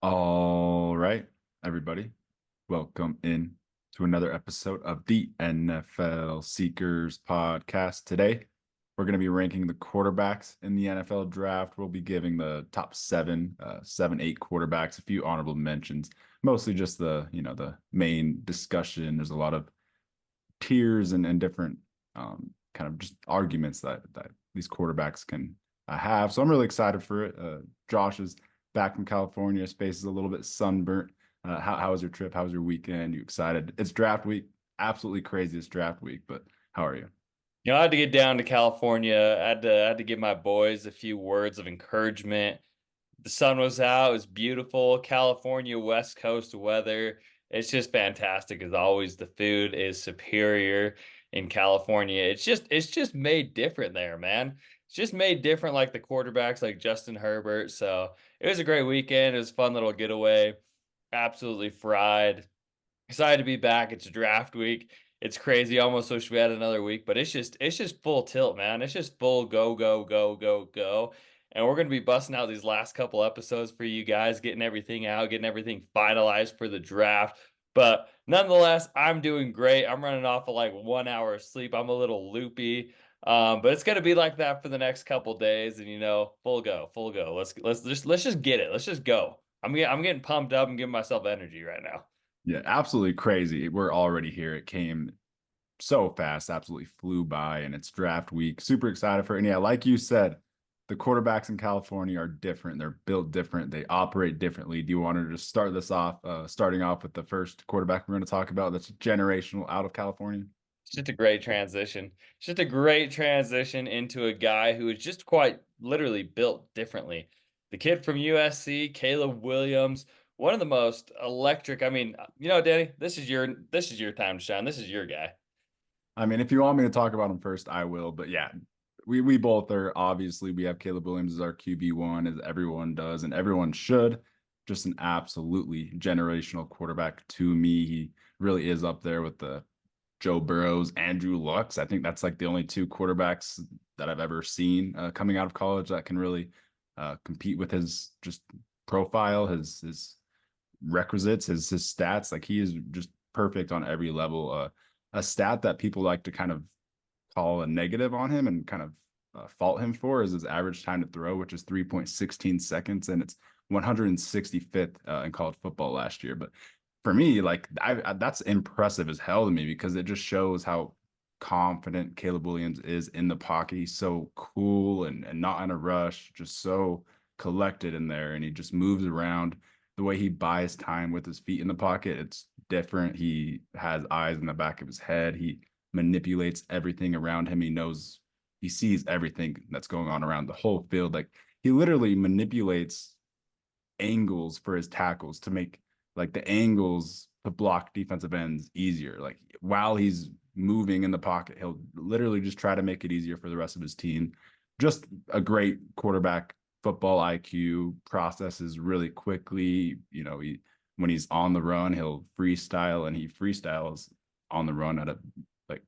All right, everybody, welcome in to another episode of the NFL Seekers podcast. Today, we're going to be ranking the quarterbacks in the NFL draft. We'll be giving the top seven, 8 quarterbacks, a few honorable mentions, mostly just the main discussion. There's a lot of tiers and different kind of just arguments that these quarterbacks can have. So I'm really excited for it. Josh is back from California. His face is a little bit sunburnt. How was your trip? How was your weekend? You excited? It's draft week. Absolutely craziest draft week. But how are you? I had to get down to California. I had to give my boys a few words of encouragement. The sun was out, it was beautiful. California West Coast weather. It's just fantastic as always. The food is superior in California. It's just made different there, man. It's just made different like the quarterbacks like Justin Herbert. So it was a great weekend. It was a fun little getaway. Absolutely fried. Excited to be back. It's draft week. It's crazy. Almost wish we had another week, but it's just full tilt, man. It's just full go, go, go, go, go. And we're gonna be busting out these last couple episodes for you guys, getting everything out, getting everything finalized for the draft. But nonetheless, I'm doing great. I'm running off of like 1 hour of sleep. I'm a little loopy. But it's gonna be like that for the next couple days, and full go, full go. Let's just get it. Let's just go. I'm getting pumped up and giving myself energy right now. Yeah, absolutely crazy. We're already here. It came so fast, absolutely flew by, and it's draft week. Super excited for it. And yeah, like you said, the quarterbacks in California are different. They're built different. They operate differently. Do you want to just start this off, starting off with the first quarterback we're going to talk about that's generational out of California? It's just a great transition. It's just a great transition into a guy who is just quite literally built differently. The kid from USC, Caleb Williams, one of the most electric. I mean, Danny, this is your time to shine. This is your guy. I mean, if you want me to talk about him first, I will. But yeah, we both are obviously we have Caleb Williams as our QB1, as everyone does, and everyone should. Just an absolutely generational quarterback to me. He really is up there with the Joe Burrows, Andrew Lucks. I think that's like the only two quarterbacks that I've ever seen coming out of college that can really compete with his just profile, his requisites, his stats. Like he is just perfect on every level. A stat that people like to kind of call a negative on him and kind of fault him for is his average time to throw, which is 3.16 seconds, and it's 165th in college football last year. But for me, like that's impressive as hell to me because it just shows how confident Caleb Williams is in the pocket. He's so cool and not in a rush, just so collected in there, and he just moves around. The way he buys time with his feet in the pocket, it's different. He has eyes in the back of his head. He manipulates everything around him. He sees everything that's going on around the whole field. Like he literally manipulates angles for his tackles to make like the angles to block defensive ends easier. Like while he's moving in the pocket, he'll literally just try to make it easier for the rest of his team. Just a great quarterback football IQ, processes really quickly. When he's on the run, he'll freestyle and he freestyles on the run at a like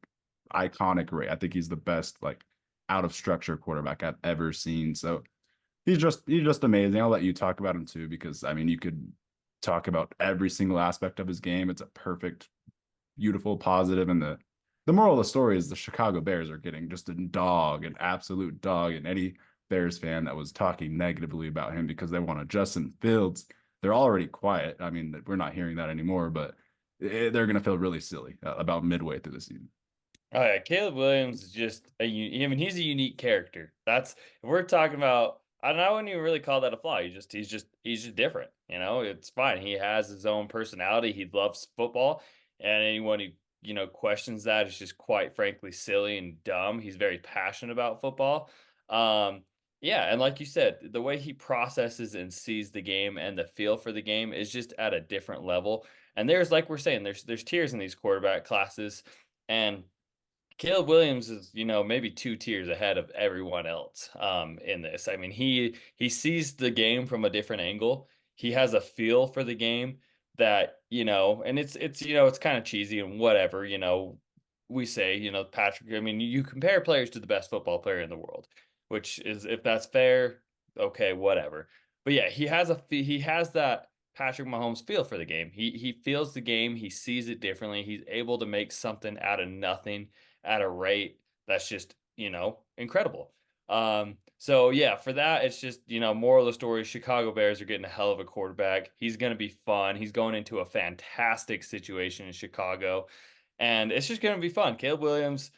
iconic rate. I think he's the best like out of structure quarterback I've ever seen. So he's just amazing. I'll let you talk about him too, because I mean you could talk about every single aspect of his game. It's a perfect, beautiful, positive, and the moral of the story is the Chicago Bears are getting just a dog, an absolute dog, and any Bears fan that was talking negatively about him because they want to Justin Fields, they're already quiet. I mean, we're not hearing that anymore, but they're going to feel really silly about midway through the season. Oh yeah, Caleb Williams is just I mean, he's a unique character. If we're talking about, I wouldn't even really call that a flaw. He's just different. It's fine. He has his own personality. He loves football, and anyone who questions that is just quite frankly silly and dumb. He's very passionate about football. Um, yeah, and like you said, the way he processes and sees the game and the feel for the game is just at a different level. And like we're saying, there's tiers in these quarterback classes, and Caleb Williams is, maybe 2 tiers ahead of everyone else in this. I mean, he sees the game from a different angle. He has a feel for the game and it's kind of cheesy and whatever, we say, Patrick, I mean, you compare players to the best football player in the world, which is if that's fair, okay, whatever. But yeah, he has that Patrick Mahomes' feel for the game. He feels the game, he sees it differently. He's able to make something out of nothing at a rate that's just, incredible. So yeah, for that, it's just, moral of the story, Chicago Bears are getting a hell of a quarterback. He's going to be fun. He's going into a fantastic situation in Chicago, and it's just going to be fun. Caleb Williams,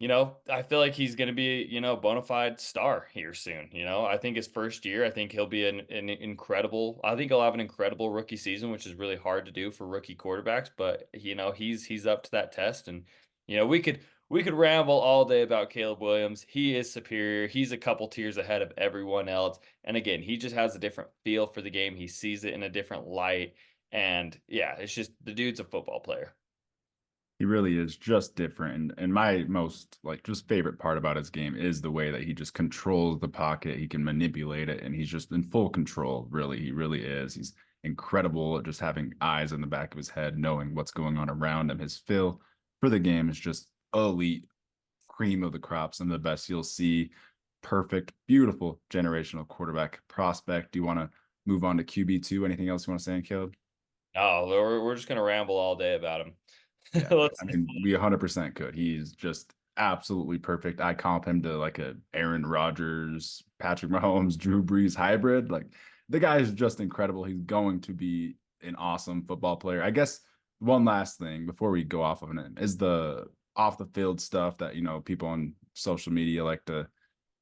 I feel like he's going to be, bona fide star here soon. I think his first year, I think he'll be I think he'll have an incredible rookie season, which is really hard to do for rookie quarterbacks. But he's up to that test, and we could ramble all day about Caleb Williams. He is superior. He's a couple tiers ahead of everyone else, and again, he just has a different feel for the game. He sees it in a different light, and yeah, it's just the dude's a football player. He really is just different. And my most like just favorite part about his game is the way that he just controls the pocket. He can manipulate it and he's just in full control. Really, he really is. He's incredible at just having eyes in the back of his head, knowing what's going on around him. His feel for the game is just elite, cream of the crop, some of the best you'll see. Perfect, beautiful generational quarterback prospect. Do you want to move on to QB2? Anything else you want to say, Caleb? Oh, we're just gonna ramble all day about him. Yeah, Let's I mean, we 100% could. He's just absolutely perfect. I comp him to like a Aaron Rodgers, Patrick Mahomes, Drew Brees hybrid. Like the guy is just incredible. He's going to be an awesome football player. I guess one last thing before we go off of it is the off the field stuff that people on social media like to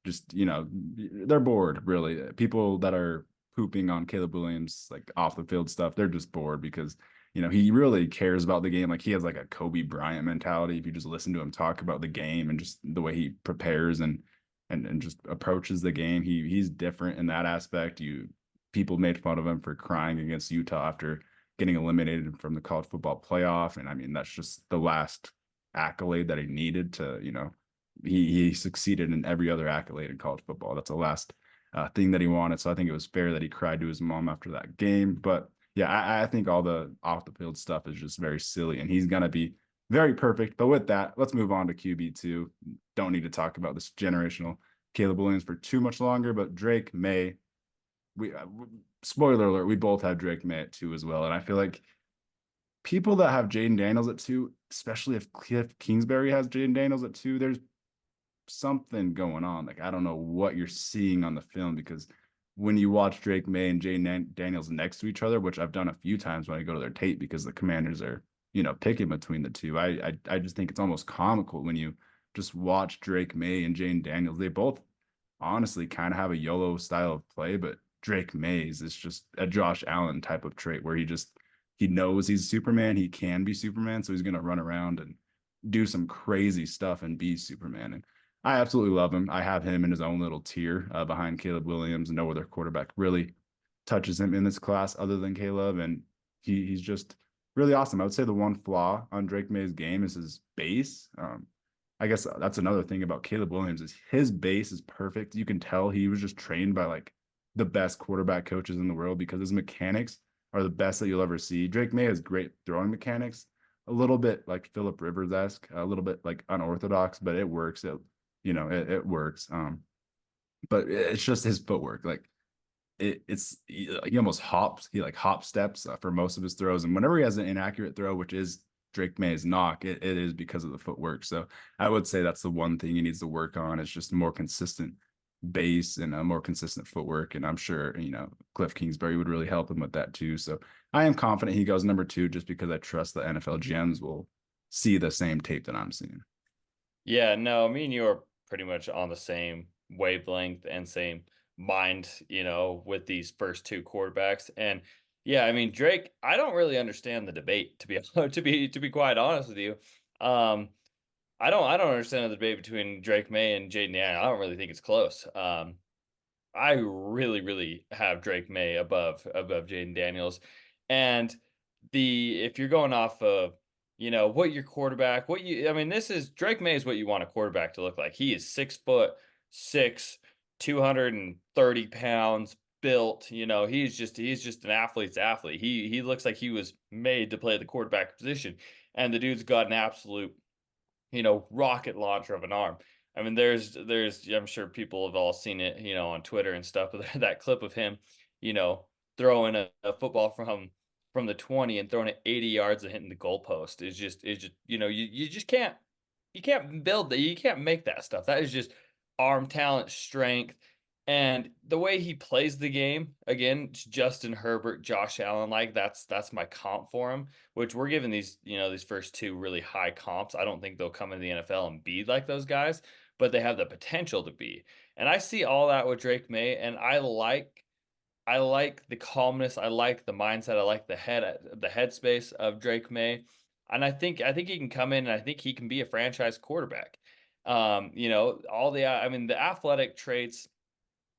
just they're bored really. People that are pooping on Caleb Williams like off the field stuff, they're just bored because he really cares about the game. Like he has like a Kobe Bryant mentality. If you just listen to him talk about the game and just the way he prepares and just approaches the game, he's different in that aspect. People made fun of him for crying against Utah after getting eliminated from the college football playoff. And I mean, that's just the last accolade that he needed to, he succeeded in every other accolade in college football. That's the last thing that he wanted. So I think it was fair that he cried to his mom after that game. But yeah, I think all the off the field stuff is just very silly, and he's gonna be very perfect. But with that, let's move on to QB2. Don't need to talk about this generational Caleb Williams for too much longer. But Drake Maye, we spoiler alert, we both have Drake Maye at 2 as well, and I feel like people that have Jayden Daniels at 2, especially if Cliff Kingsbury has Jayden Daniels at 2, there's something going on. Like I don't know what you're seeing on the film because when you watch Drake Maye and Jayden Daniels next to each other, which I've done a few times when I go to their tape because the Commanders are picking between the two. I just think it's almost comical when you just watch Drake Maye and Jayden Daniels. They both honestly kind of have a YOLO style of play, but Drake Maye's is just a Josh Allen type of trait where he knows he's Superman. He can be Superman, so he's gonna run around and do some crazy stuff and be Superman. And I absolutely love him. I have him in his own little tier behind Caleb Williams. No other quarterback really touches him in this class other than Caleb, and he's just really awesome. I would say the one flaw on Drake Maye's game is his base. I guess that's another thing about Caleb Williams is his base is perfect. You can tell he was just trained by like the best quarterback coaches in the world because his mechanics are the best that you'll ever see. Drake Maye has great throwing mechanics, a little bit like Philip Rivers-esque, a little bit like unorthodox, but it works. It works. But it's just his footwork. Like he almost hops. He like hop steps for most of his throws, and whenever he has an inaccurate throw, which is Drake May's knock, it is because of the footwork. So I would say that's the one thing he needs to work on. It's just more consistent base and a more consistent footwork. And I'm sure Cliff Kingsbury would really help him with that too. So I am confident he goes number 2 just because I trust the NFL GMs will see the same tape that I'm seeing. Yeah, no, me and you are pretty much on the same wavelength and same mind, with these first two quarterbacks. And yeah, I mean Drake, I don't really understand the debate to be to be quite honest with you. Um, I don't understand the debate between Drake May and Jayden Daniels. I don't really think it's close. I really, really have Drake May above Jayden Daniels. And if you're going off of, what your quarterback, I mean, this is Drake May is what you want a quarterback to look like. He is 6'6", 230 pounds, built. He's just an athlete's athlete. He looks like he was made to play the quarterback position. And the dude's got an absolute, rocket launcher of an arm. I mean, I'm sure people have all seen it, on Twitter and stuff, but that clip of him, you know, throwing a football from the 20 and throwing it 80 yards and hitting the goalpost is just you just can't build that. You can't make that stuff. That is just arm talent, strength, and the way he plays the game. Again, Justin Herbert, Josh Allen, like that's my comp for him, which we're giving these first two really high comps. I don't think they'll come into the NFL and be like those guys, but they have the potential to be. And I see all that with Drake Maye, and I like the calmness. I like the mindset. I like the headspace of Drake Maye. And I think he can come in and I think he can be a franchise quarterback. I mean, the athletic traits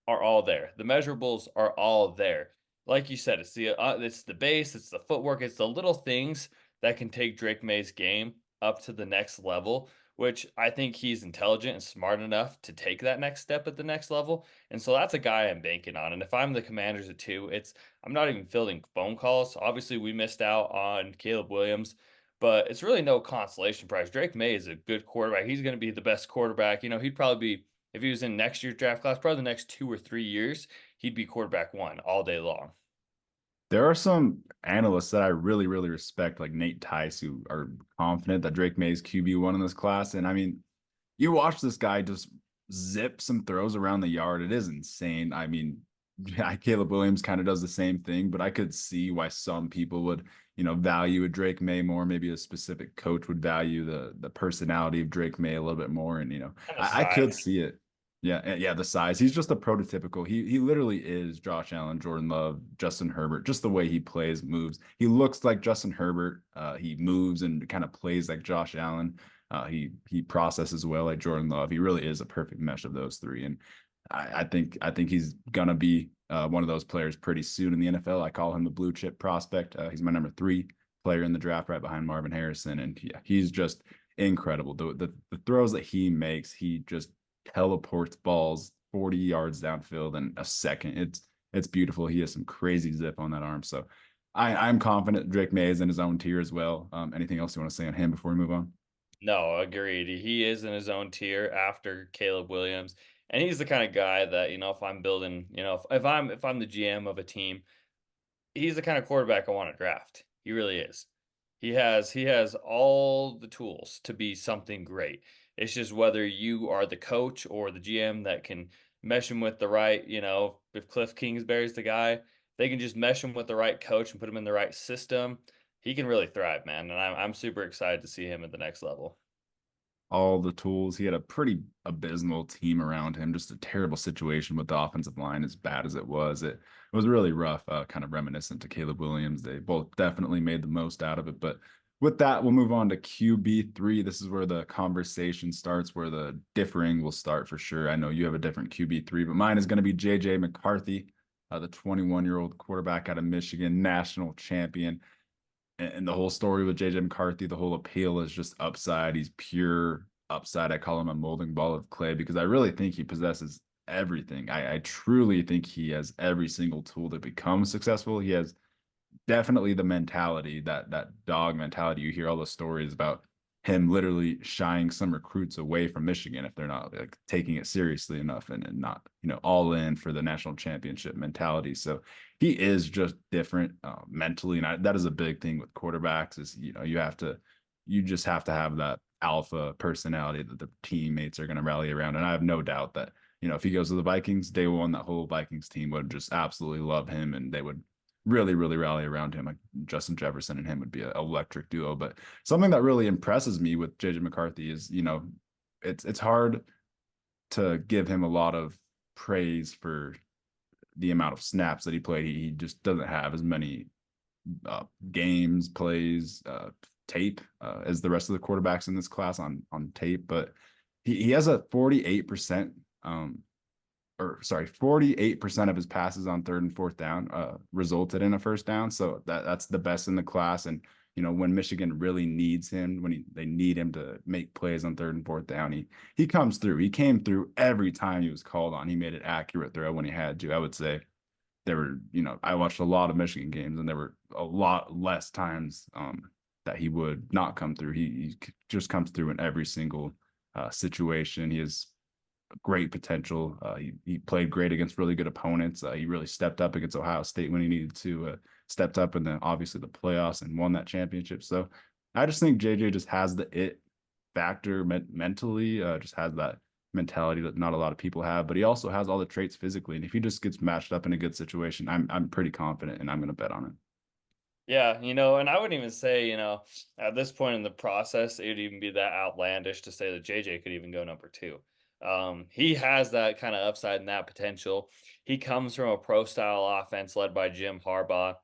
are all there. The measurables are all there. Like you said, it's the base, it's the footwork, it's the little things that can take Drake Maye's game up to the next level, which I think he's intelligent and smart enough to take that next step at the next level. And so that's a guy I'm banking on. And if I'm the Commanders at two, I'm not even fielding phone calls. Obviously, we missed out on Caleb Williams, but it's really no consolation prize. Drake Maye is a good quarterback. He's going to be the best quarterback. He'd probably be, if he was in next year's draft class, probably the next 2 or 3 years, he'd be quarterback one all day long. There are some analysts that I really, really respect, like Nate Tice, who are confident that Drake May's QB1 in this class. And I mean, you watch this guy just zip some throws around the yard. It is insane. I mean, yeah, Caleb Williams kind of does the same thing, but I could see why some people would, value a Drake May more. Maybe a specific coach would value the personality of Drake May a little bit more. And And the I could size. see it. Yeah, yeah, the size. He's just a prototypical. He literally is Josh Allen, Jordan Love, Justin Herbert. Just the way he plays, moves. He looks like Justin Herbert. He moves and kind of plays like Josh Allen. He processes well like Jordan Love. He really is a perfect mesh of those three. And I think he's gonna be one of those players pretty soon in the NFL. I call him the blue chip prospect. He's my number 3 player in the draft, right behind Marvin Harrison. And yeah, he's just incredible. The throws that he makes, he just teleports balls 40 yards downfield in a second. It's beautiful. He has some crazy zip on that arm. So I'm confident Drake May is in his own tier as well. Anything else you want to say on him before we move on? No, agreed. He is in his own tier after Caleb Williams. And he's the kind of guy that, if I'm building, if I'm the GM of a team, he's the kind of quarterback I want to draft. He really is. He has all the tools to be something great. It's just whether you are the coach or the GM that can mesh him with the right, if Cliff Kingsbury's the guy, they can just mesh him with the right coach and put him in the right system. He can really thrive, man. And I'm super excited to see him at the next level. All the tools. He had a pretty abysmal team around him. Just a terrible situation with the offensive line, as bad as it was. It was really rough, kind of reminiscent to Caleb Williams. They both definitely made the most out of it. But with that, we'll move on to QB3. This is where the conversation starts, where the differing will start for sure. I know you have a different QB3, but mine is going to be JJ McCarthy, the 21-year-old quarterback out of Michigan, national champion. And the whole story with JJ McCarthy, the whole appeal is just upside. He's pure upside. I call him a molding ball of clay because I really think he possesses everything. I truly think he has every single tool to become successful. He has definitely the mentality, that dog mentality. You hear all the stories about him literally shying some recruits away from Michigan if they're not like taking it seriously enough and not, all in for the national championship mentality. So he is just different mentally. And that is a big thing with quarterbacks is, you just have to have that alpha personality that the teammates are going to rally around. And I have no doubt that, if he goes to the Vikings, day one, that whole Vikings team would just absolutely love him and they would really, really rally around him. Like Justin Jefferson and him would be an electric duo. But something that really impresses me with JJ McCarthy is, it's hard to give him a lot of praise for the amount of snaps that he played. He just doesn't have as many games, plays, tape as the rest of the quarterbacks in this class on tape. But he has a 48% 48% of his passes on third and fourth down resulted in a first down. So that's the best in the class. And, when Michigan really needs him, when they need him to make plays on third and fourth down, he comes through. He came through every time he was called on. He made an accurate throw when he had to. I would say there were, I watched a lot of Michigan games and there were a lot less times that he would not come through. He just comes through in every single situation. He is great potential. He played great against really good opponents. He really stepped up against Ohio State when he needed to. Stepped up in the obviously the playoffs and won that championship. So I just think JJ just has the it factor mentally. Just has that mentality that not a lot of people have. But he also has all the traits physically. And if he just gets matched up in a good situation, I'm pretty confident, and I'm going to bet on it. Yeah, and I wouldn't even say, at this point in the process, it would even be that outlandish to say that JJ could even go number two. He has that kind of upside and that potential. He comes from a pro style offense led by Jim Harbaugh.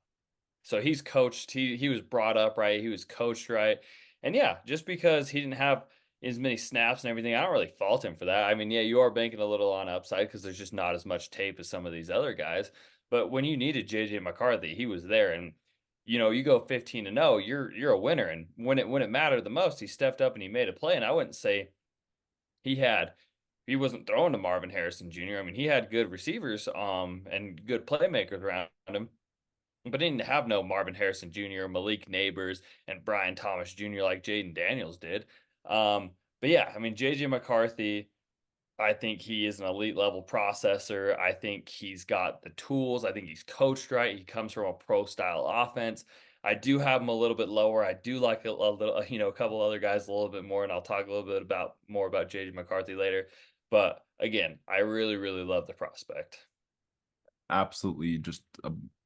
So he's coached, he was brought up right, he was coached right. And yeah, just because he didn't have as many snaps and everything, I don't really fault him for that. I mean, yeah, you are banking a little on upside because there's just not as much tape as some of these other guys. But when you needed JJ McCarthy, he was there. And you go 15-0, you're a winner. And when it mattered the most, he stepped up and he made a play. And I wouldn't say he wasn't throwing to Marvin Harrison Jr. I mean, he had good receivers and good playmakers around him, but he didn't have no Marvin Harrison Jr., Malik Neighbors, and Brian Thomas Jr. like Jayden Daniels did. But yeah, I mean, JJ McCarthy, I think he is an elite level processor. I think he's got the tools. I think he's coached right. He comes from a pro style offense. I do have him a little bit lower. I do like a little, a couple other guys a little bit more, and I'll talk a little bit more about JJ McCarthy later. But again, I really, really love the prospect. Absolutely, just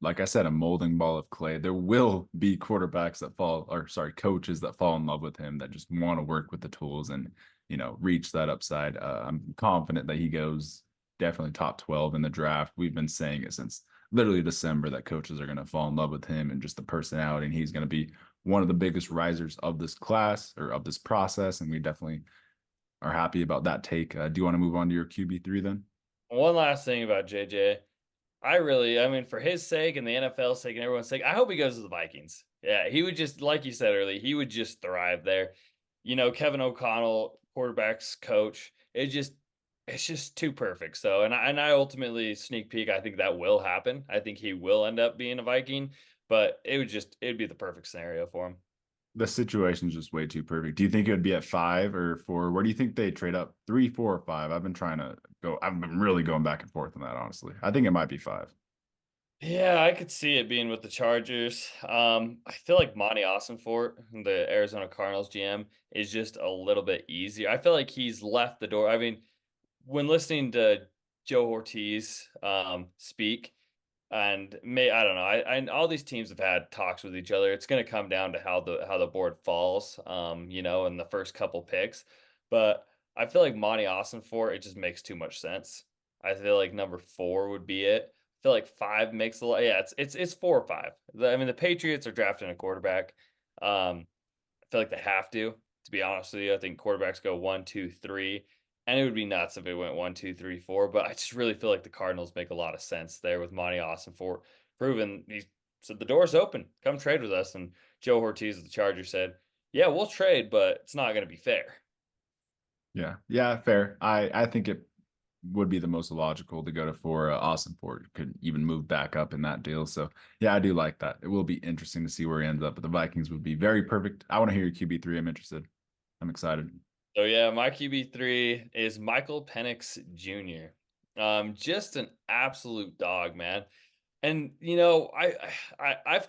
like I said, a molding ball of clay. There will be quarterbacks that fall, or sorry, coaches that fall in love with him that just want to work with the tools and reach that upside. I'm confident that he goes definitely top 12 in the draft. We've been saying it since literally December that coaches are going to fall in love with him and just the personality, and he's going to be one of the biggest risers of this class or of this process. And we definitely are happy about that take. Do you want to move on to your QB3 then? One last thing about JJ. I mean, for his sake and the NFL's sake and everyone's sake, I hope he goes to the Vikings. Yeah, he would just, like you said earlier, he would just thrive there. Kevin O'Connell, quarterback's coach, it's just too perfect. So, and I ultimately sneak peek, I think that will happen. I think he will end up being a Viking, but it'd be the perfect scenario for him. The situation is just way too perfect. Do you think it would be at 5 or 4? Where do you think they trade up? 3, 4, or 5? I've been really going back and forth on that, honestly. I think it might be 5. Yeah, I could see it being with the Chargers. I feel like Monty Fort, the Arizona Cardinals GM, is just a little bit easier. I feel like he's left the door. I mean, when listening to Joe Ortiz speak, and I don't know, I all these teams have had talks with each other. It's going to come down to how the board falls, in the first couple picks. But I feel like Monty Fort, it just makes too much sense. I feel like number 4 would be it. I feel like 5 makes a lot. Yeah, it's 4 or 5. I mean, the Patriots are drafting a quarterback. I feel like they have to be honest with you. I think quarterbacks go 1, 2, 3. And it would be nuts if it went 1, 2, 3, 4. But I just really feel like the Cardinals make a lot of sense there with Monty for proven he said the door's open. Come trade with us. And Joe Ortiz of the Chargers said, "Yeah, we'll trade, but it's not going to be fair." Yeah, yeah, fair. I think it would be the most logical to go to 4. Austin Ford could even move back up in that deal. So yeah, I do like that. It will be interesting to see where he ends up. But the Vikings would be very perfect. I want to hear your QB3. I'm interested. I'm excited. So yeah, my QB3 is Michael Penix Jr. Just an absolute dog, man. And I've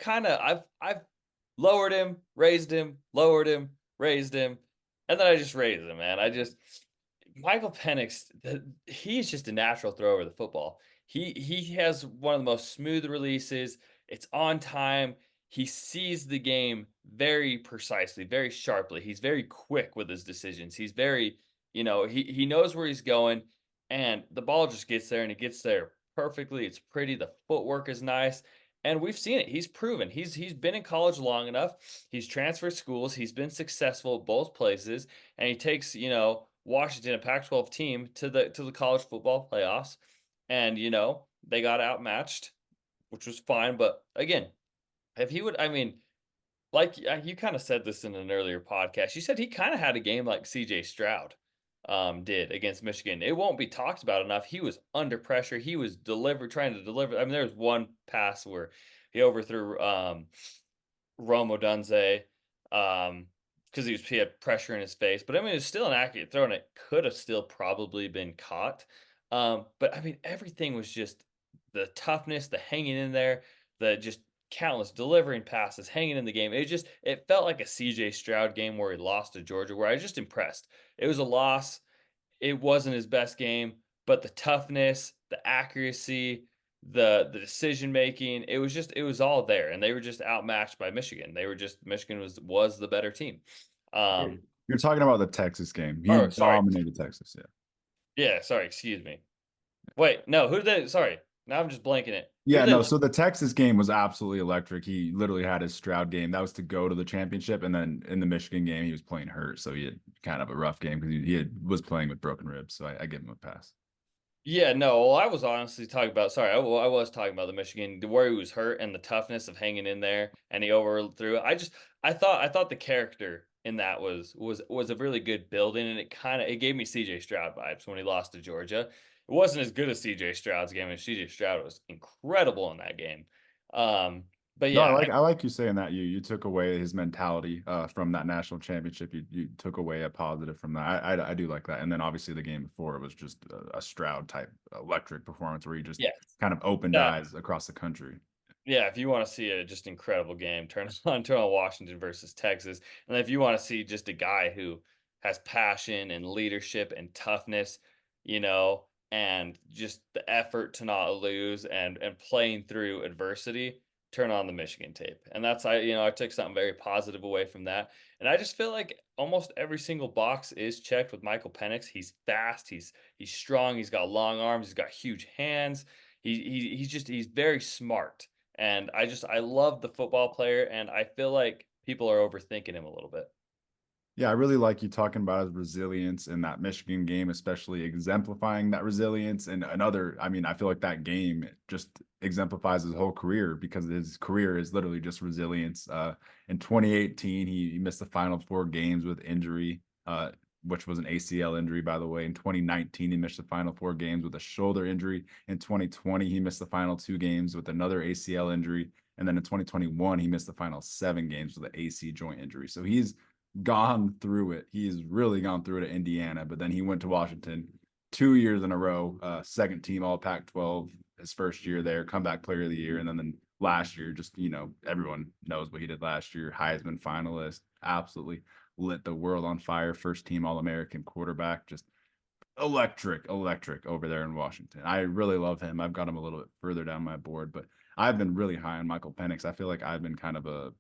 lowered him, raised him, lowered him, raised him, and then I just raised him, man. Michael Penix, he's just a natural thrower of the football. He has one of the most smooth releases. It's on time. He sees the game very precisely, very sharply. He's very quick with his decisions. He's very, he knows where he's going, and the ball just gets there, and it gets there perfectly. It's pretty. The footwork is nice. And we've seen it. He's proven. He's been in college long enough. He's transferred schools. He's been successful at both places, and he takes, Washington, a Pac-12 team, to the college football playoffs, and they got outmatched, which was fine. But again, if he would, I mean, like you kind of said this in an earlier podcast, you said he kind of had a game like C.J. Stroud did against Michigan. It won't be talked about enough. He was under pressure. He was trying to deliver. I mean, there was one pass where he overthrew Rome Odunze. because he had pressure in his face. But I mean, it's still an accurate throw, and it could have still probably been caught. But I mean, everything was just the toughness, the hanging in there, the just countless delivering passes, hanging in the game. It felt like a CJ Stroud game where he lost to Georgia, where I was just impressed. It was a loss. It wasn't his best game, but the toughness, the accuracy, the decision making, it was all there, and they were just outmatched by Michigan. Michigan was the better team. You're Um, you're talking about the Texas game. He oh, sorry. dominated Texas. Yeah. Yeah, sorry, excuse me. Wait, no, who did they sorry. Now I'm just blanking it. Who Yeah, did they no. lose? So the Texas game was absolutely electric. He literally had his Stroud game. That was to go to the championship. And then in the Michigan game, he was playing hurt. So he had kind of a rough game because was playing with broken ribs. So I give him a pass. Yeah, no, well, I was honestly talking about sorry, I was talking about the Michigan where he was hurt and the toughness of hanging in there and he overthrew it. I thought the character in that was a really good building and it gave me CJ Stroud vibes when he lost to Georgia. It wasn't as good as CJ Stroud's game, and CJ Stroud was incredible in that game. Um, but No, yeah, I like you saying that you took away his mentality from that national championship. You took away a positive from that. I do like that. And then obviously the game before was just a Stroud type electric performance where he just yeah, kind of opened that eyes across the country. Yeah, if you want to see a just incredible game, turn on Washington versus Texas. And if you want to see just a guy who has passion and leadership and toughness, and just the effort to not lose and playing through adversity, turn on the Michigan tape. And I took something very positive away from that. And I just feel like almost every single box is checked with Michael Penix. He's fast, he's strong, he's got long arms, he's got huge hands. He's very smart, and I love the football player, and I feel like people are overthinking him a little bit. Yeah, I really like you talking about his resilience in that Michigan game, especially exemplifying that resilience. And another, I mean, I feel like that game just exemplifies his whole career because his career is literally just resilience. In 2018, he missed the final 4 games with injury, which was an ACL injury, by the way. In 2019, he missed the final 4 games with a shoulder injury. In 2020, he missed the final 2 games with another ACL injury. And then in 2021, he missed the final 7 games with an AC joint injury. So he's gone through it. He's really gone through it at Indiana, but then he went to Washington 2 years in a row, second team All Pac-12, his first year there, comeback player of the year, and then last year, just everyone knows what he did last year, Heisman finalist, absolutely lit the world on fire, first team All American quarterback, just electric over there in Washington. I really love him. I've got him a little bit further down my board, but I've been really high on Michael Penix. I feel like I've been kind of a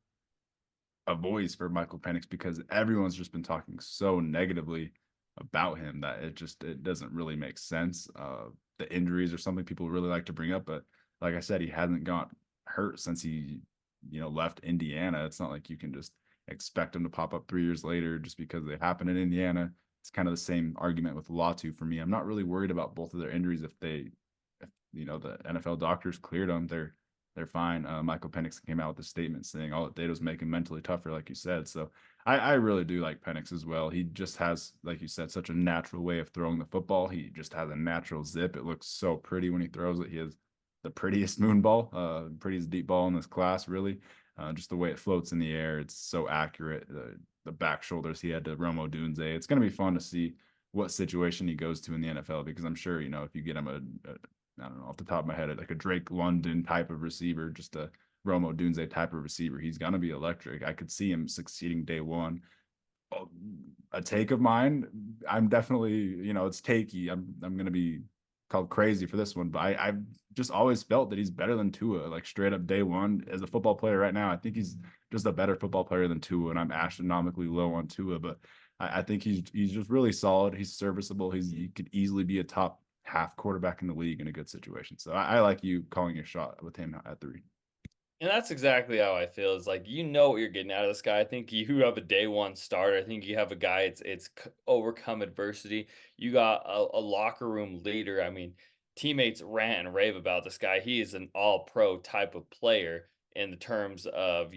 voice for Michael Penix because everyone's just been talking so negatively about him that it doesn't really make sense. The injuries are something people really like to bring up, but like I said, he hasn't got hurt since he left Indiana. It's not like you can just expect him to pop up 3 years later just because they happen in Indiana. It's kind of the same argument with Latu for me. I'm not really worried about both of their injuries if the NFL doctors cleared them. They're fine. Michael Penix came out with a statement saying all it did was make him mentally tougher, like you said. So I really do like Penix as well. He just has, like you said, such a natural way of throwing the football. He just has a natural zip. It looks so pretty when he throws it. He has the prettiest moon ball, prettiest deep ball in this class, really. Just the way it floats in the air, it's so accurate. The back shoulders he had to Romo Dunze. It's going to be fun to see what situation he goes to in the NFL because I'm sure if you get him a I don't know off the top of my head, like a Drake London type of receiver, just a Romo Dunze type of receiver. He's gonna be electric. I could see him succeeding day one. Oh, a take of mine. I'm definitely, it's takey. I'm gonna be called crazy for this one, but I've just always felt that he's better than Tua, like straight up day one as a football player right now. I think he's just a better football player than Tua, and I'm astronomically low on Tua, but I think he's just really solid. He's serviceable. He could easily be a top half quarterback in the league in a good situation. So I like you calling your shot with him at 3. And that's exactly how I feel. It's like you know what you're getting out of this guy. I think you have a day one starter. I think you have a guy. It's overcome adversity. You got a locker room leader. I mean, teammates rant and rave about this guy. He is an all pro type of player in the terms of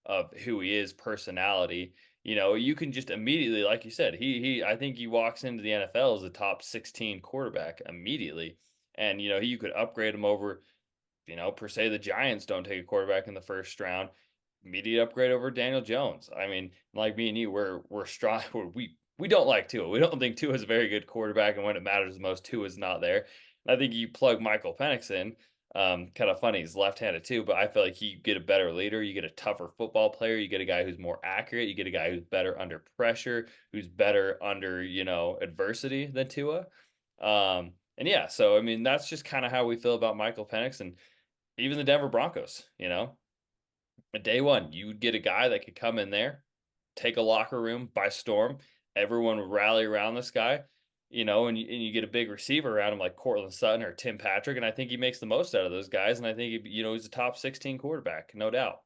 of who he is, personality. You can just immediately, like you said, he I think he walks into the NFL as a top 16 quarterback immediately, and you could upgrade him over per se, the Giants don't take a quarterback in the first round. immediate upgrade over Daniel Jones. I mean, like me and you, we're strong. We don't like Tua. We don't think Tua is a very good quarterback, and when it matters the most, Tua is not there. And I think you plug Michael Penix in. Kind of funny, he's left-handed too, but I feel like you get a better leader, you get a tougher football player, you get a guy who's more accurate, you get a guy who's better under pressure, who's better under, adversity than Tua. And yeah, so I mean, that's just kind of how we feel about Michael Penix and even the Denver Broncos. At day one, you would get a guy that could come in there, take a locker room by storm. Everyone would rally around this guy, and you get a big receiver around him like Cortland Sutton or Tim Patrick. And I think he makes the most out of those guys. And I think, he's a top 16 quarterback, no doubt.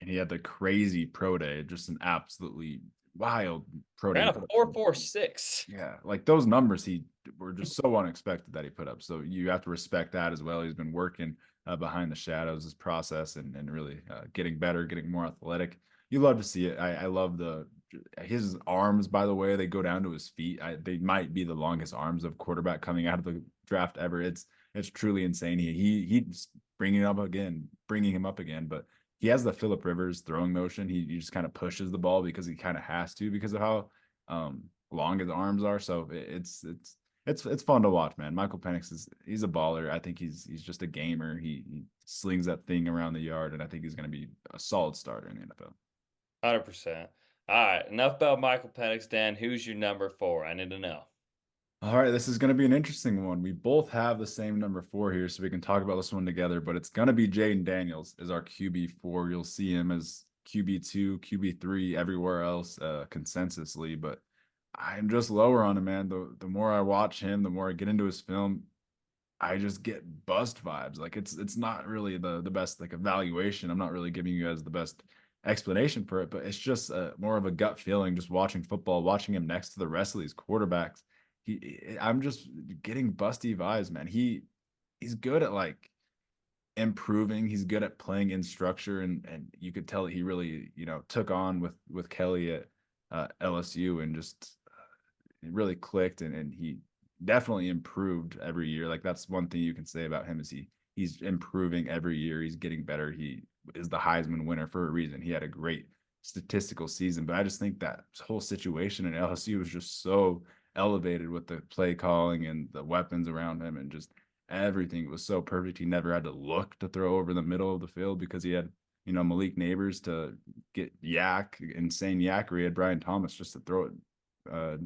And he had the crazy pro day, just an absolutely wild pro day. Ran a 4.46. Yeah, like those numbers he were just so unexpected that he put up. So you have to respect that as well. He's been working behind the shadows, this process, and really getting better, getting more athletic. You love to see it. I love his arms. By the way, they go down to his feet. They might be the longest arms of quarterback coming out of the draft ever. It's truly insane. He's bringing him up again, but he has the Philip Rivers throwing motion. He just kind of pushes the ball because he kind of has to because of how long his arms are. So it's fun to watch, man. Michael Penix he's a baller. I think he's just a gamer. He slings that thing around the yard, and I think he's going to be a solid starter in the NFL. 100%. All right, enough about Michael Penix, Dan. Who's your number 4? I need to know. All right, this is going to be an interesting one. We both have the same number 4 here, so we can talk about this one together. But it's going to be Jayden Daniels as our QB4. You'll see him as QB2, QB3 everywhere else consensusly, but I'm just lower on him, man. The more I watch him, the more I get into his film, I just get bust vibes. Like it's not really the best like evaluation. I'm not really giving you guys the best explanation for it, but it's just more of a gut feeling just watching football, watching him next to the rest of these quarterbacks. I'm just getting busty vibes, man. He's good at like improving. He's good at playing in structure, and you could tell that he really took on with Kelly at LSU and just it really clicked, and he definitely improved every year. Like that's one thing you can say about him is he's improving every year. He's getting better. He is the Heisman winner for a reason. He had a great statistical season, but I just think that whole situation in LSU was just so elevated with the play calling and the weapons around him and just everything was so perfect. He never had to look to throw over the middle of the field because he had, Malik Neighbors to get insane yak, or he had Brian Thomas just to throw it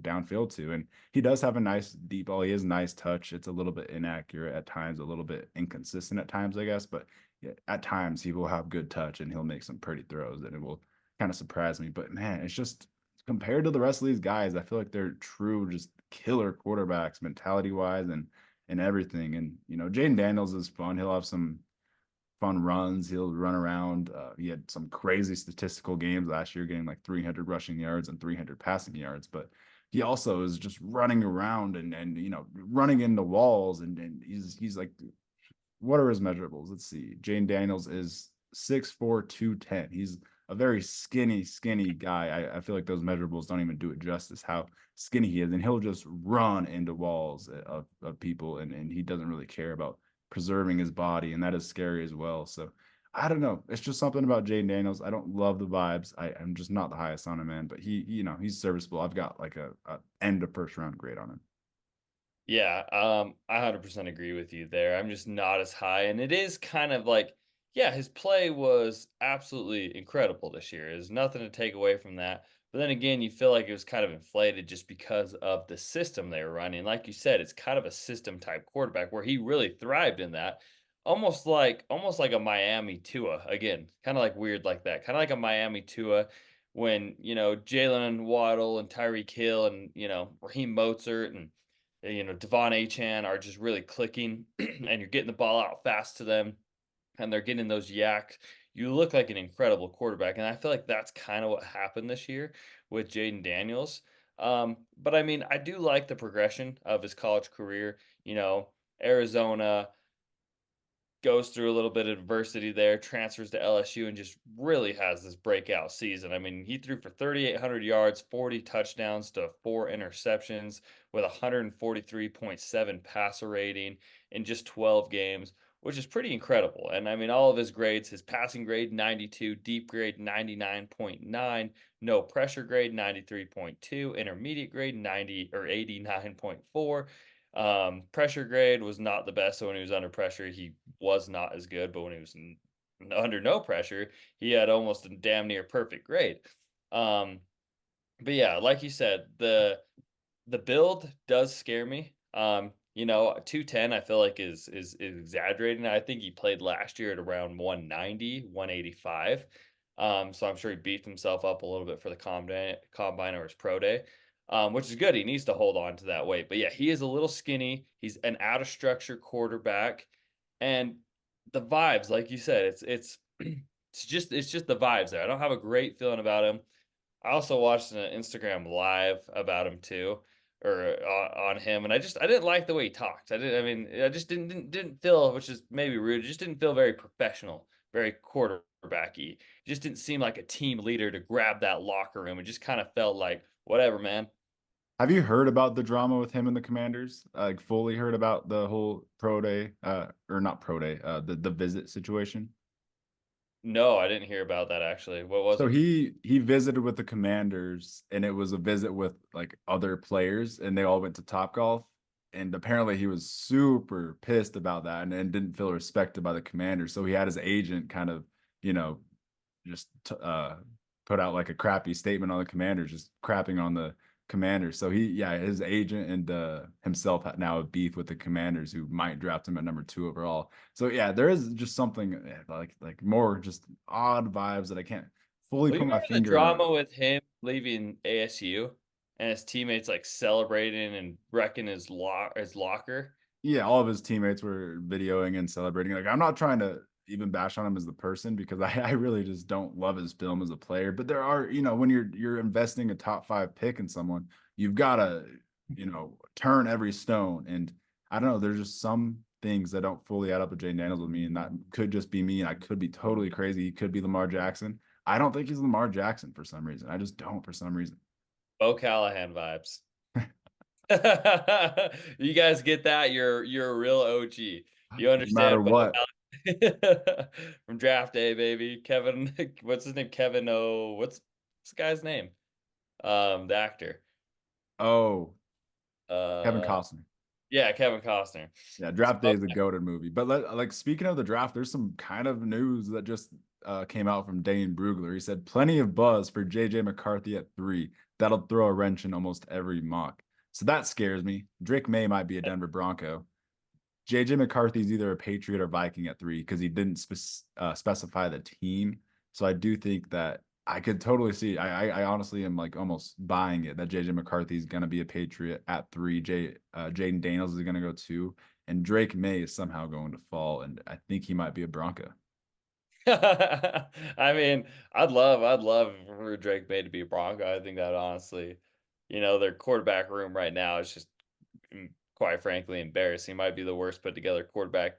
downfield to. And he does have a nice deep ball. He has a nice touch. It's a little bit inaccurate at times, a little bit inconsistent at times, I guess. But yeah, at times he will have good touch and he'll make some pretty throws and it will kind of surprise me. But man, it's just compared to the rest of these guys, I feel like they're true, just killer quarterbacks, mentality wise and everything. And Jayden Daniels is fun. He'll have some fun runs. He'll run around. He had some crazy statistical games last year, getting like 300 rushing yards and 300 passing yards. But he also is just running around and running into walls. And he's like, what are his measurables? Let's see. Jayden Daniels is 6'4", 210. He's a very skinny guy. I feel like those measurables don't even do it justice how skinny he is. And he'll just run into walls of people, and he doesn't really care about preserving his body, and that is scary as well. So I don't know. It's just something about Jayden Daniels. I don't love the vibes. I'm just not the highest on him, man. But he's serviceable. I've got like a end of first round grade on him. Yeah, I 100% agree with you there. I'm just not as high, and it is kind of like, yeah, his play was absolutely incredible this year. There's nothing to take away from that. But then again, you feel like it was kind of inflated just because of the system they were running. Like you said, it's kind of a system type quarterback where he really thrived in that. Almost like a Miami Tua. Again, kind of like weird like that. Kind of like a Miami Tua when, Jalen Waddle and Tyreek Hill and, Raheem Mozart and Devon Achan are just really clicking and you're getting the ball out fast to them and they're getting those yaks. You look like an incredible quarterback. And I feel like that's kind of what happened this year with Jayden Daniels. But I mean, I do like the progression of his college career. Arizona goes through a little bit of adversity there, transfers to LSU, and just really has this breakout season. I mean, he threw for 3,800 yards, 40 touchdowns to 4 interceptions with 143.7 passer rating in just 12 games. which is pretty incredible. And I mean, all of his grades, his passing grade 92, deep grade 99.9, no pressure grade 93.2, intermediate grade 90 or 89.4. Pressure grade was not the best. So when he was under pressure, he was not as good. But when he was under no pressure, he had almost a damn near perfect grade. Um, but yeah, like you said, the build does scare me. 210 I feel like is exaggerating. I think he played last year at around 190, 185. So I'm sure he beefed himself up a little bit for the combine or his pro day. Which is good. He needs to hold on to that weight. But yeah, he is a little skinny. He's an out of structure quarterback. And the vibes, like you said, it's it's just the vibes there. I don't have a great feeling about him. I also watched an Instagram live about him too, or on him, and I didn't like the way he talked. I just didn't feel, which is maybe rude. It just didn't feel very professional, very quarterbacky. Just didn't seem like a team leader to grab that locker room. It just kind of felt like whatever, man. Have you heard about the drama with him and the Commanders? Like fully heard about the whole pro day, or not pro day, the visit situation? No, I didn't hear about that actually. What was So it? he visited with the Commanders, and it was a visit with like other players, and they all went to Topgolf. And apparently, he was super pissed about that, and didn't feel respected by the Commanders. So he had his agent kind of, you know, just put out like a crappy statement on the Commanders, just crapping on the Commanders. So yeah, his agent and himself now have beef with the Commanders, who might draft him at number 2 overall. So yeah, there is just something like more just odd vibes that I can't fully Well, you put my remember the finger on. drama with him leaving ASU and his teammates like celebrating and wrecking his locker? Yeah, all of his teammates were videoing and celebrating. Like, I'm not trying to even bash on him as the person, because I really just don't love his film as a player. But there are, when you're investing a top 5 pick in someone, you've got to, turn every stone. And I don't know, there's just some things that don't fully add up with Jayden Daniels with me, and that could just be me, and I could be totally crazy. He could be Lamar Jackson. I don't think he's Lamar Jackson for some reason. I just don't for some reason. Bo Callahan vibes. You guys get that? You're a real OG. You No matter understand Bo what. Callahan from draft day, baby. Kevin, what's his name? Kevin O. What's the guy's name? The actor. Oh, Kevin Uh, Costner. yeah, Kevin Costner. Yeah, So Draft Day is a goated movie. But like speaking of the draft, there's some kind of news that just came out from Dane Brugler. He said plenty of buzz for JJ McCarthy at 3. That'll throw a wrench in almost every mock. So that scares me. Drake Maye might be a Denver Bronco. JJ McCarthy's either a Patriot or Viking at 3, because he didn't specify the team. So I do think that I could totally see. I honestly am like almost buying it that JJ McCarthy is going to be a Patriot at 3. Jayden Daniels is going to go 2, and Drake Maye is somehow going to fall, and I think he might be a Bronco. I mean, I'd love for Drake May to be a Bronco. I think that honestly, their quarterback room right now is just quite frankly embarrassing. Might be the worst put together quarterback,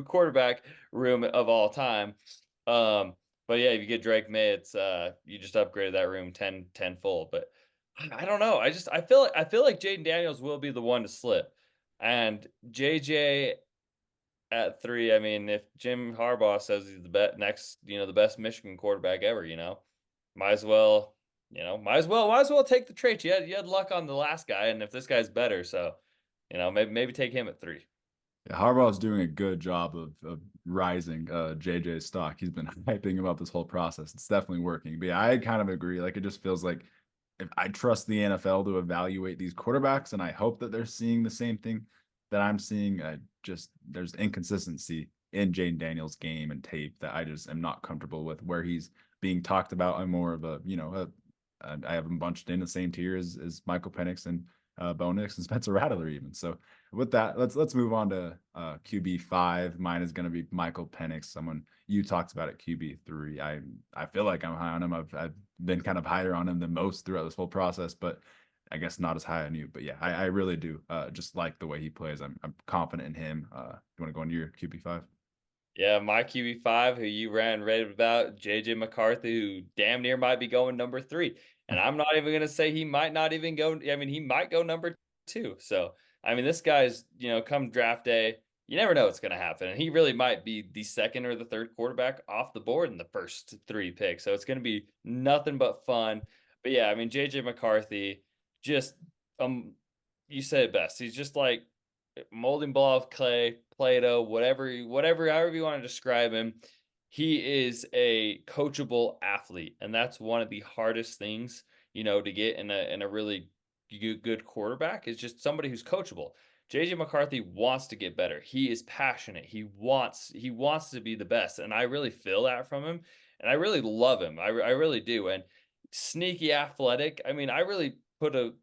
quarterback room of all time. Um, but yeah, if you get Drake May, it's you just upgraded that room 10 full. But I don't know. I feel like Jayden Daniels will be the one to slip. And JJ at 3, I mean, if Jim Harbaugh says he's the the best Michigan quarterback ever, might as well, might as well take the traits. You had luck on the last guy, and if this guy's better, so maybe take him at 3. Yeah, Harbaugh is doing a good job of rising JJ's stock. He's been hyping him up this whole process. It's definitely working. But yeah, I kind of agree. Like, it just feels like, if I trust the NFL to evaluate these quarterbacks, and I hope that they're seeing the same thing that I'm seeing, just there's inconsistency in Jayden Daniels' game and tape that I just am not comfortable with, where he's being talked about. I'm more of I have him bunched in the same tier as Michael Penix and Bo Nix and Spencer Rattler even. So with that, let's move on to QB5. Mine is going to be Michael Penix, someone you talked about at QB3. I feel like I'm high on him. I've been kind of higher on him than most throughout this whole process, but I guess not as high on you. But yeah, I really do just like the way he plays. I'm confident in him. You want to go into your QB5? Yeah, my QB5, who you ran raved about, JJ McCarthy, who damn near might be going number 3. And I'm not even gonna say he might not even go. I mean, he might go number 2. So I mean, this guy's, come draft day. you never know what's going to happen. And he really might be the second or the third quarterback off the board in the first 3 picks. So it's going to be nothing but fun. But yeah, I mean, JJ McCarthy, just, um, you said it best. He's just like molding ball of clay, Play-Doh, whatever, however you want to describe him. He is a coachable athlete. And that's one of the hardest things, to get in a really good quarterback is just somebody who's coachable. JJ McCarthy wants to get better. He is passionate. He wants to be the best, and I really feel that from him, and I really love him. I really do. And sneaky athletic. I mean, I really put a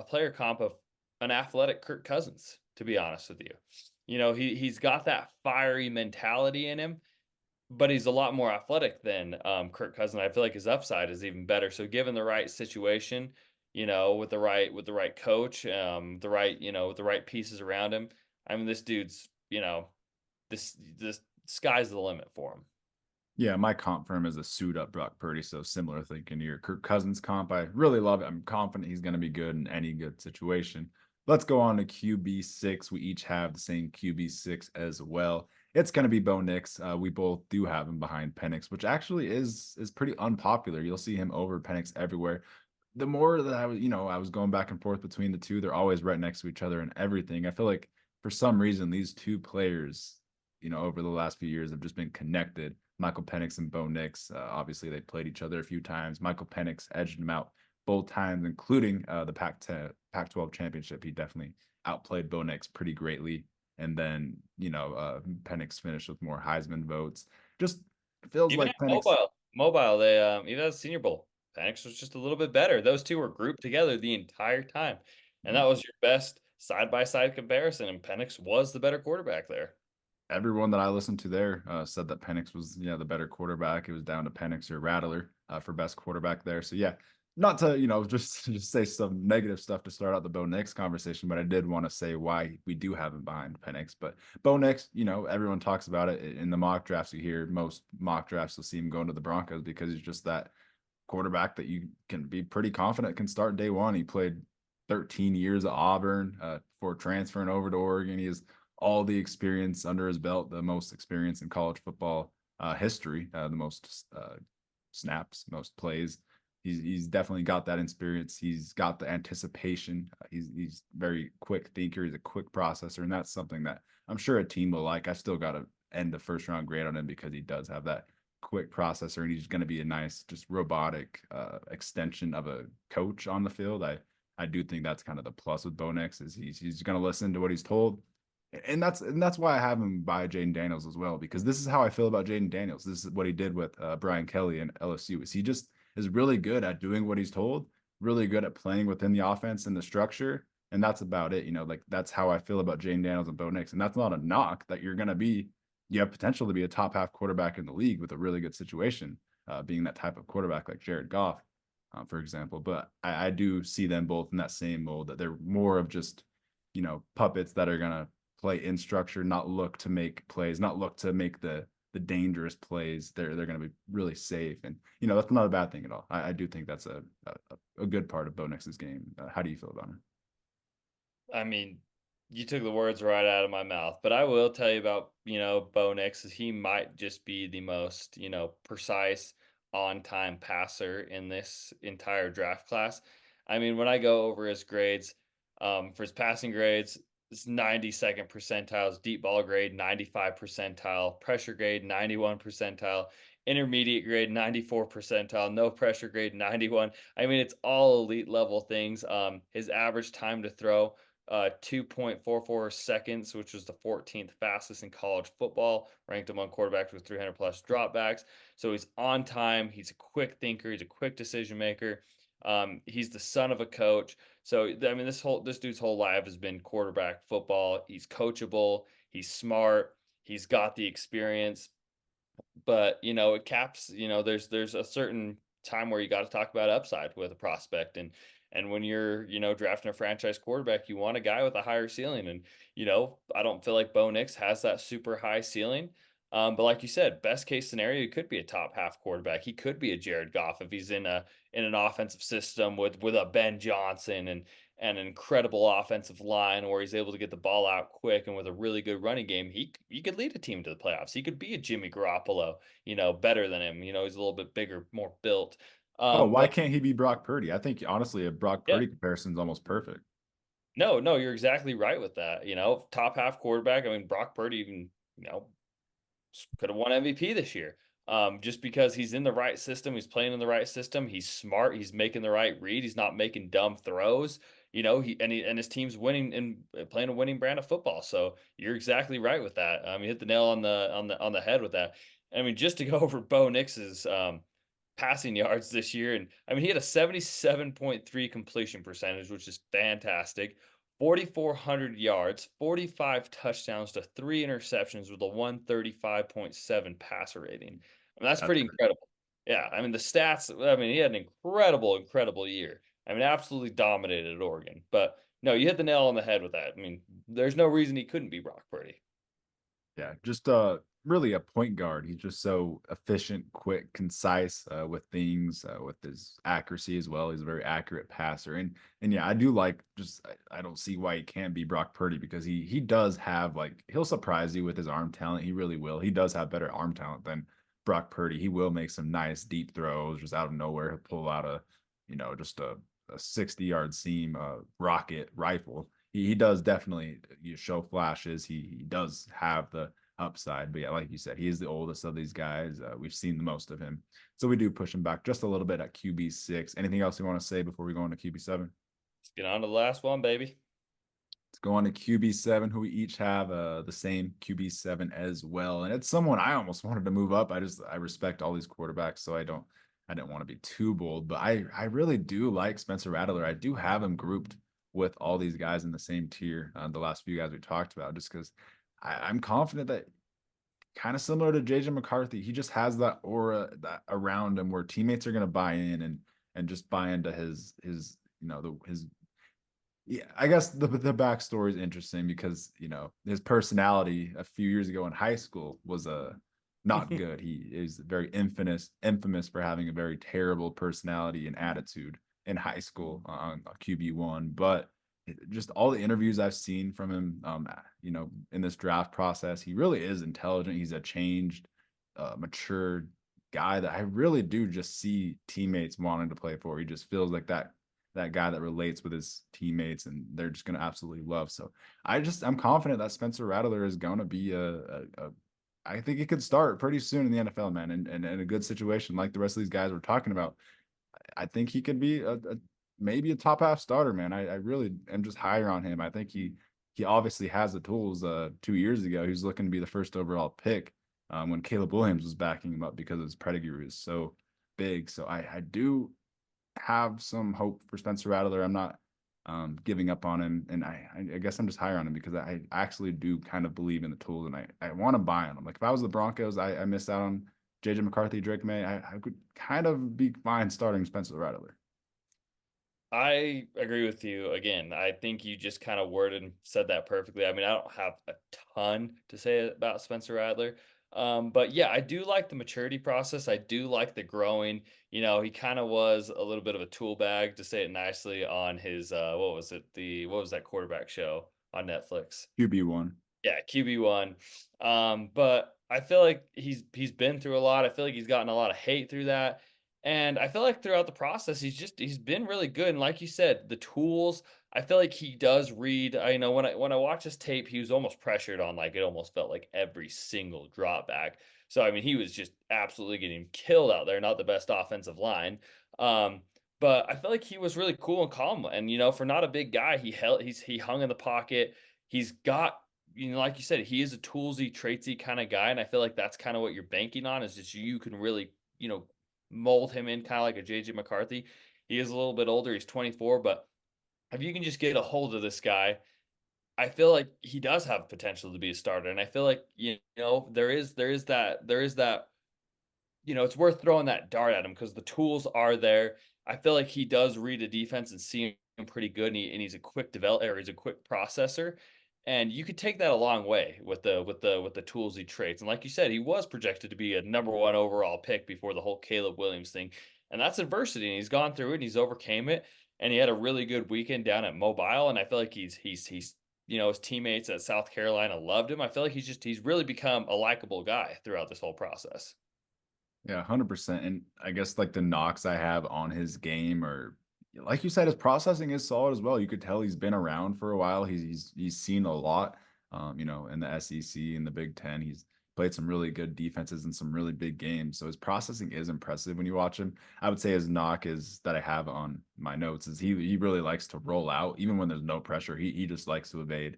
player comp of an athletic Kirk Cousins, to be honest with you. He's got that fiery mentality in him, but he's a lot more athletic than Kirk Cousins. I feel like his upside is even better. So given the right situation, with the right coach, with the right pieces around him, I mean, this dude's, this sky's the limit for him. Yeah, my comp for him is a suit up Brock Purdy. So similar thinking to your Kirk Cousins comp. I really love it. I'm confident he's going to be good in any good situation. Let's go on to QB6. We each have the same QB6 as well. It's going to be Bo Nix. We both do have him behind Penix, which actually is pretty unpopular. You'll see him over Penix everywhere. The more that I was going back and forth between the two, they're always right next to each other and everything. I feel like for some reason these two players, over the last few years have just been connected. Michael Penix and Bo Nix. Obviously, they played each other a few times. Michael Penix edged him out both times, including the Pac-12 championship. He definitely outplayed Bo Nix pretty greatly. And then, Penix finished with more Heisman votes. Just feels Even like at Penix. mobile, they even at the Senior Bowl, Penix was just a little bit better. Those two were grouped together the entire time, and that was your best side by side comparison. And Penix was the better quarterback there. Everyone that I listened to there said that Penix was, the better quarterback. It was down to Penix or Rattler for best quarterback there. So yeah, not to just say some negative stuff to start out the Bo Nix conversation, but I did want to say why we do have him behind Penix. But Bo Nix, everyone talks about it in the mock drafts. You hear most mock drafts will see him going to the Broncos because he's just that quarterback that you can be pretty confident can start day one. He played 13 years at Auburn before transferring over to Oregon. He has all the experience under his belt, the most experience in college football history, the most snaps, most plays. He's definitely got that experience. He's got the anticipation. He's very quick thinker. He's a quick processor, and that's something that I'm sure a team will like. I still got to end the first round grade on him because he does have that quick processor, and he's going to be a nice, just robotic extension of a coach on the field. I do think that's kind of the plus with Bo Nix is he's going to listen to what he's told, and that's why I have him by Jayden Daniels as well, because this is how I feel about Jayden Daniels. This is what he did with Brian Kelly and LSU. Is he just is really good at doing what he's told, really good at playing within the offense and the structure, and that's about it. Like that's how I feel about Jayden Daniels and Bo Nix, and that's not a knock that you have potential to be a top half quarterback in the league with a really good situation, being that type of quarterback like Jared Goff, for example. But I do see them both in that same mold that they're more of just, puppets that are going to play in structure, not look to make plays, not look to make the dangerous plays. They're going to be really safe. And, that's not a bad thing at all. I do think that's a good part of Bo Nix's game. How do you feel about him? I mean, you took the words right out of my mouth, but I will tell you about, Bo Nix is he might just be the most, precise on time passer in this entire draft class. I mean, when I go over his grades, for his passing grades, it's 92nd percentile, deep ball grade, 95 percentile, pressure grade, 91 percentile, intermediate grade, 94 percentile, no pressure grade, 91. I mean, it's all elite level things. His average time to throw 2.44 seconds, which was the 14th fastest in college football, ranked among quarterbacks with 300 plus dropbacks. So he's on time. He's a quick thinker. He's a quick decision maker. He's the son of a coach. So I mean, this dude's whole life has been quarterback football. He's coachable. He's smart. He's got the experience. But it caps. There's a certain time where you got to talk about upside with a prospect, and when you're drafting a franchise quarterback, you want a guy with a higher ceiling. And I don't feel like Bo Nix has that super high ceiling. But like you said, best case scenario, he could be a top half quarterback. He could be a Jared Goff if he's in an offensive system with a Ben Johnson and an incredible offensive line where he's able to get the ball out quick and with a really good running game, he could lead a team to the playoffs. He could be a Jimmy Garoppolo, better than him. He's a little bit bigger, more built. Oh, why But can't he be Brock Purdy? I think honestly a Brock yeah, Purdy comparison is almost perfect. no, no, you're exactly right with that. Top half quarterback. I mean, Brock Purdy even, could have won MVP this year. Just because he's in the right system, he's playing in the right system, he's smart, he's making the right read, he's not making dumb throws. And his team's winning and playing a winning brand of football. So you're exactly right with that. You hit the nail on the head with that. I mean, just to go over Bo Nix's passing yards this year, and I mean he had a 77.3 completion percentage, which is fantastic. 4,400 yards, 45 touchdowns to 3 interceptions with a 135.7 passer rating. I mean, that's That's pretty incredible. Yeah, I mean, the stats, I mean, he had an incredible, incredible year. I mean, absolutely dominated at Oregon. But no, you hit the nail on the head with that. I mean, there's no reason he couldn't be Brock Purdy. Yeah, just really a point guard. He's just so efficient, quick, concise with things, with his accuracy as well. He's a very accurate passer, and yeah, I do like. Just I don't see why he can't be Brock Purdy because he does have like he'll surprise you with his arm talent. He really will. He does have better arm talent than Brock Purdy. He will make some nice deep throws just out of nowhere. He'll pull out just a 60-yard seam rocket rifle. He does definitely show flashes. He does have the upside, but yeah, like you said, he is the oldest of these guys. We've seen the most of him, so we do push him back just a little bit at QB6. Anything else you want to say before we go into QB7? Let's get on to the last one, baby. Let's go on to QB7, who we each have the same QB7 as well, and it's someone I almost wanted to move up. I respect all these quarterbacks, so I didn't want to be too bold, but I really do like Spencer Rattler. I do have him grouped with all these guys in the same tier. The last few guys we talked about, just because I'm confident that kind of similar to Jayden McCarthy, he just has that aura that around him where teammates are going to buy in and just buy into his his yeah, I guess the backstory is interesting because his personality a few years ago in high school was not good. He is very infamous for having a very terrible personality and attitude in high school on QB1. But just all the interviews I've seen from him, in this draft process, he really is intelligent. He's a changed, mature guy that I really do just see teammates wanting to play for. He just feels like that guy that relates with his teammates and they're just going to absolutely love. So I'm confident that Spencer Rattler is going to be I think he could start pretty soon in the NFL, man, and in a good situation like the rest of these guys we're talking about. I think he could be maybe a top half starter, man. I really am just higher on him. I think he obviously has the tools. 2 years ago, he was looking to be the first overall pick when Caleb Williams was backing him up because his pedigree is so big. So I do have some hope for Spencer Rattler. I'm not giving up on him, and I guess I'm just higher on him because I actually do kind of believe in the tools, and I want to buy on them. Like if I was the Broncos, I missed out on JJ McCarthy, Drake Maye. I could kind of be fine starting Spencer Rattler. I agree with you. Again, I think you just kind of worded and said that perfectly. I mean, I don't have a ton to say about Spencer Rattler. But yeah, I do like the maturity process. I do like the growing. He kind of was a little bit of a tool bag, to say it nicely, on his what was it? What was that quarterback show on Netflix? QB1. Yeah, QB1. But I feel like he's been through a lot. I feel like he's gotten a lot of hate through that. And I feel like throughout the process, he's been really good. And like you said, the tools, I feel like he does read. I know when I watch his tape, he was almost pressured on, like, it almost felt like every single drop back. So I mean, he was just absolutely getting killed out there. Not the best offensive line. Um, but I feel like he was really cool and calm. And for not a big guy, he hung in the pocket. He's got, like you said, he is a toolsy, traitsy kind of guy, and I feel like that's kind of what you're banking on, is just you can really, mold him in kind of like a JJ McCarthy. He is a little bit older, he's 24, but if you can just get a hold of this guy, I feel like he does have potential to be a starter. And I feel like, there is that, it's worth throwing that dart at him because the tools are there. I feel like he does read a defense and see him pretty good, and he's a quick developer, he's a quick processor. And you could take that a long way with the tools he traits. And like you said, he was projected to be a number 1 overall pick before the whole Caleb Williams thing. And that's adversity. And he's gone through it and he's overcame it. and he had a really good weekend down at Mobile. And I feel like he's his teammates at South Carolina loved him. I feel like he's really become a likable guy throughout this whole process. Yeah, 100%. And I guess like the knocks I have on his game or like you said, his processing is solid as well. You could tell he's been around for a while. He's seen a lot. In the SEC and the Big Ten. He's played some really good defenses in some really big games. So his processing is impressive when you watch him. I would say his knock is that I have on my notes is he really likes to roll out, even when there's no pressure. He just likes to evade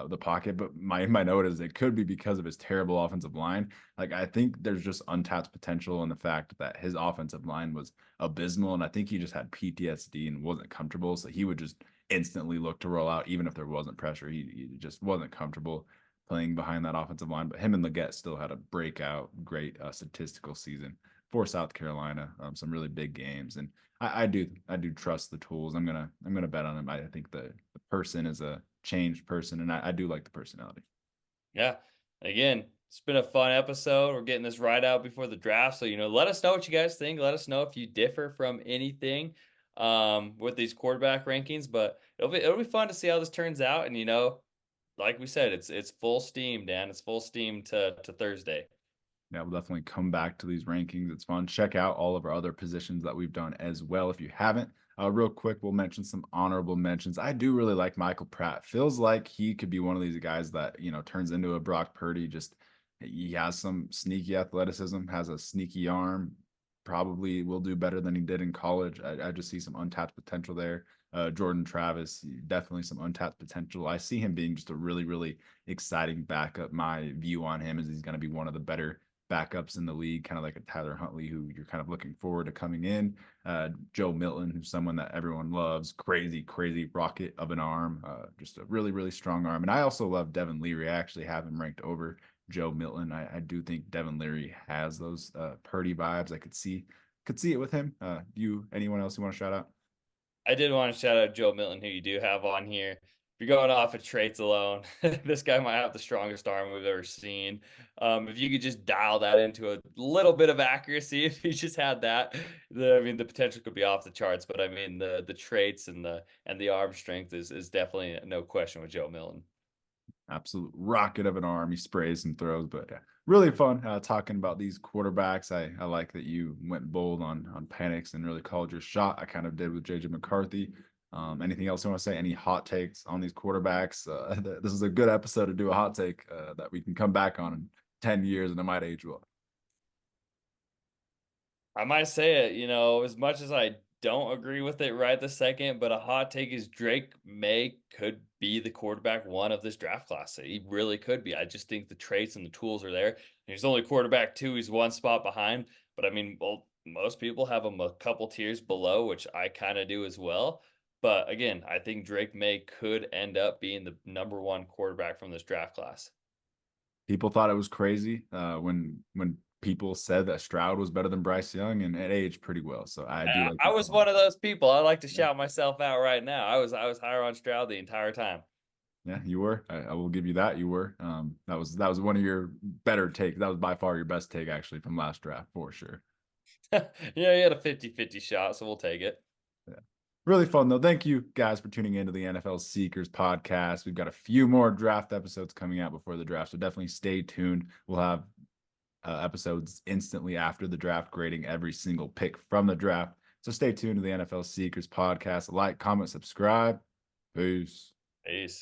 the pocket. But my note is it could be because of his terrible offensive line. Like I think there's just untapped potential in the fact that his offensive line was abysmal, and I think he just had PTSD and wasn't comfortable, so he would just instantly look to roll out even if there wasn't pressure. He just wasn't comfortable playing behind that offensive line. But him and Leggett still had a breakout, great statistical season for South Carolina. Some really big games, and I do trust the tools. I'm gonna bet on him. I think the person is a changed person, and I do like the personality. Yeah. Again, it's been a fun episode. We're getting this right out before the draft. So, let us know what you guys think. Let us know if you differ from anything with these quarterback rankings. But it'll be fun to see how this turns out. And like we said, it's full steam, Dan. It's full steam to Thursday. Yeah, we'll definitely come back to these rankings. It's fun. Check out all of our other positions that we've done as well if you haven't. Real quick, we'll mention some honorable mentions. I do really like Michael Pratt. Feels like he could be one of these guys that, turns into a Brock Purdy. Just he has some sneaky athleticism, has a sneaky arm, probably will do better than he did in college. I just see some untapped potential there. Jordan Travis, definitely some untapped potential. I see him being just a really, really exciting backup. My view on him is he's going to be one of the better backups in the league, kind of like a Tyler Huntley, who you're kind of looking forward to coming in. Joe Milton, who's someone that everyone loves, crazy, crazy rocket of an arm, just a really, really strong arm. And I also love Devin Leary. I actually have him ranked over Joe Milton. I do think Devin Leary has those Purdy vibes. I could see it with him. Anyone else you want to shout out? I did want to shout out Joe Milton, who you do have on here. If you're going off of traits alone, this guy might have the strongest arm we've ever seen. If you could just dial that into a little bit of accuracy, if you just had that, the potential could be off the charts. But I mean, the traits and the arm strength is definitely no question with Joe Milton. Absolute rocket of an arm. He sprays and throws, but yeah, really fun talking about these quarterbacks. I like that you went bold on Penix and really called your shot. I kind of did with JJ McCarthy. Anything else you want to say? Any hot takes on these quarterbacks? This is a good episode to do a hot take that we can come back on in 10 years and it might age well. I might say it, as much as I don't agree with it right this second, but a hot take is Drake Maye could be the quarterback one of this draft class. He really could be. I just think the traits and the tools are there. He's only quarterback two. He's one spot behind. But I mean, well, most people have him a couple tiers below, which I kind of do as well. But again, I think Drake Maye could end up being the number one quarterback from this draft class. People thought it was crazy when people said that Stroud was better than Bryce Young, and it aged pretty well. So I do like I the was call. one of those people. I like to Yeah. shout myself out right now. I was higher on Stroud the entire time. Yeah, you were. I will give you that. You were. That was one of your better takes. That was by far your best take actually from last draft for sure. Yeah, he had a 50-50 shot, so we'll take it. Yeah. Really fun though. Thank you guys for tuning into the NFL Seekers podcast. We've got a few more draft episodes coming out before the draft, so definitely stay tuned. We'll have episodes instantly after the draft, grading every single pick from the draft. So stay tuned to the NFL Seekers podcast. Like, comment, subscribe. Peace. Peace.